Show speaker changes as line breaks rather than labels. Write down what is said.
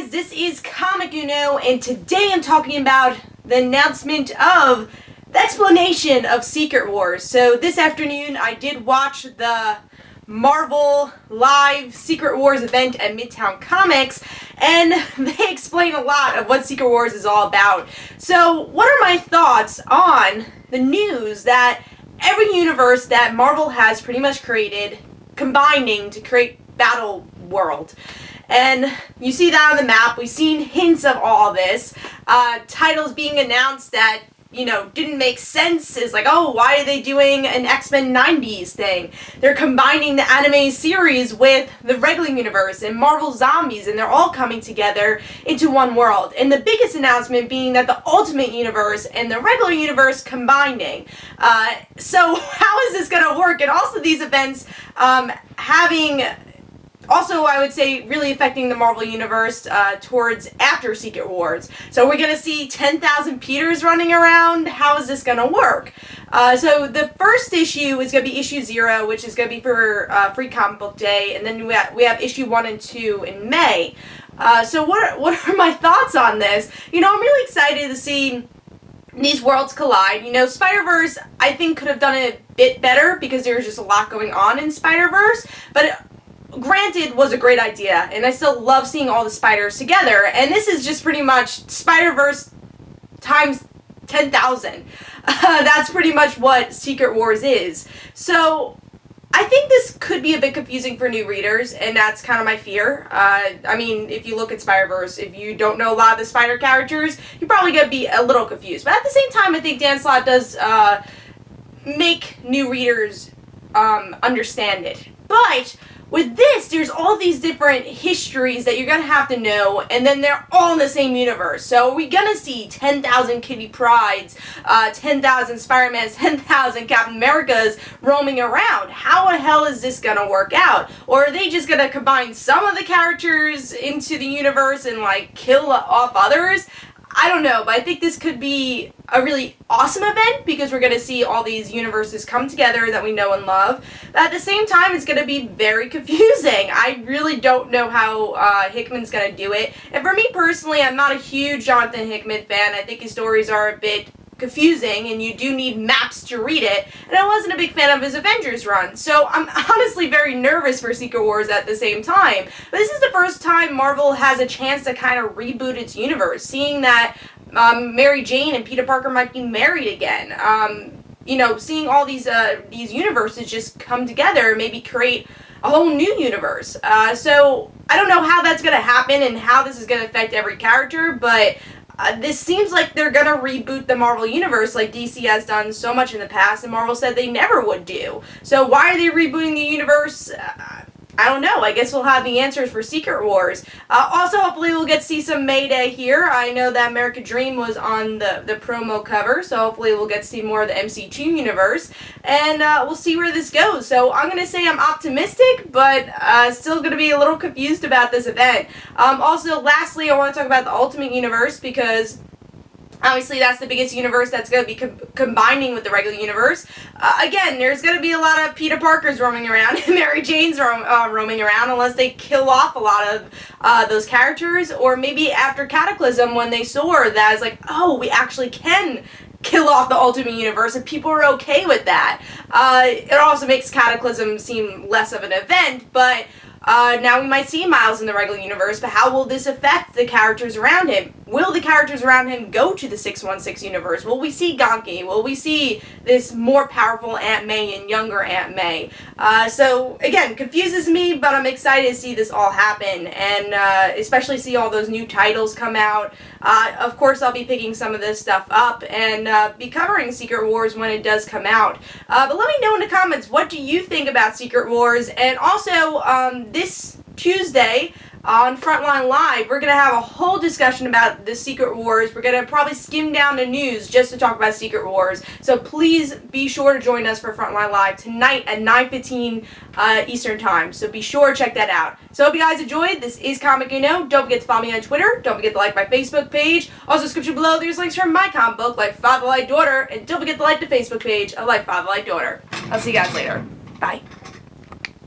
guys, this is Comic Uno, and today I'm talking about the announcement of the explanation of Secret Wars. So this afternoon I did watch the Marvel Live Secret Wars event at Midtown Comics, and they explain a lot of what Secret Wars is all about. So what are my thoughts on the news that every universe that Marvel has pretty much created, combining to create Battle World? And you see that on the map. We've seen hints of all this. Titles being announced that, didn't make sense. Is like, oh, why are they doing an X-Men 90s thing? They're combining the anime series with the regular universe and Marvel Zombies, and they're all coming together into one world. And the biggest announcement being that the Ultimate Universe and the regular universe combining. So how is this going to work? And also these events also, I would say, really affecting the Marvel Universe towards after Secret Wars. So we're going to see 10,000 Peters running around. How is this going to work? So the first issue is going to be issue 0, which is going to be for Free Comic Book Day. And then we have issue 1 and 2 in May. So what are my thoughts on this? I'm really excited to see these worlds collide. Spider-Verse, I think, could have done it a bit better because there was just a lot going on in Spider-Verse. But granted, was a great idea, and I still love seeing all the spiders together, and this is just pretty much Spider-Verse times 10,000. That's pretty much what Secret Wars is. So I think this could be a bit confusing for new readers, and that's kind of my fear. If you look at Spider-Verse, if you don't know a lot of the spider characters, you're probably going to be a little confused. But at the same time, I think Dan Slott does make new readers understand it. But with this, there's all these different histories that you're going to have to know, and then they're all in the same universe. So are we going to see 10,000 Kitty Prydes, 10,000 Spider-Mans, 10,000 Captain Americas roaming around? How the hell is this going to work out? Or are they just going to combine some of the characters into the universe and, kill off others? I don't know, but I think this could be a really awesome event because we're going to see all these universes come together that we know and love. But at the same time, it's going to be very confusing. I really don't know how Hickman's going to do it. And for me personally, I'm not a huge Jonathan Hickman fan. I think his stories are a bit confusing, and you do need maps to read it, and I wasn't a big fan of his Avengers run, so I'm honestly very nervous for Secret Wars at the same time. But this is the first time Marvel has a chance to kind of reboot its universe, seeing that Mary Jane and Peter Parker might be married again. Seeing all these universes just come together, maybe create a whole new universe. So I don't know how that's going to happen and how this is going to affect every character, but this seems like they're going to reboot the Marvel Universe like DC has done so much in the past, and Marvel said they never would do. So why are they rebooting the universe? I don't know. I guess we'll have the answers for Secret Wars. Also, hopefully we'll get to see some Mayday here. I know that American Dream was on the promo cover, so hopefully we'll get to see more of the MC2 universe. And we'll see where this goes. So I'm going to say I'm optimistic, but still going to be a little confused about this event. Also, lastly, I want to talk about the Ultimate Universe because obviously, that's the biggest universe that's going to be combining with the regular universe. Again, there's going to be a lot of Peter Parkers roaming around and Mary Jane's roaming around unless they kill off a lot of those characters. Or maybe after Cataclysm, when they saw that, it's like, oh, we actually can kill off the Ultimate Universe, and people are okay with that. It also makes Cataclysm seem less of an event, but now we might see Miles in the regular universe, but how will this affect the characters around him? Will the characters around him go to the 616 universe? Will we see Ganke? Will we see this more powerful Aunt May and younger Aunt May? So, again, confuses me, but I'm excited to see this all happen, and especially see all those new titles come out. Of course, I'll be picking some of this stuff up and be covering Secret Wars when it does come out. But let me know in the comments, what do you think about Secret Wars? And also, this Tuesday on Frontline Live, we're going to have a whole discussion about the Secret Wars. We're going to probably skim down the news just to talk about Secret Wars. So please be sure to join us for Frontline Live tonight at 9:15 Eastern Time. So be sure to check that out. So hope you guys enjoyed. This is Comic Uno. Don't forget to follow me on Twitter. Don't forget to like my Facebook page. Also, description below, there's links for my comic book, Like Father Like Daughter. And don't forget to like the Facebook page of Like Father Like Daughter. I'll see you guys later. Bye.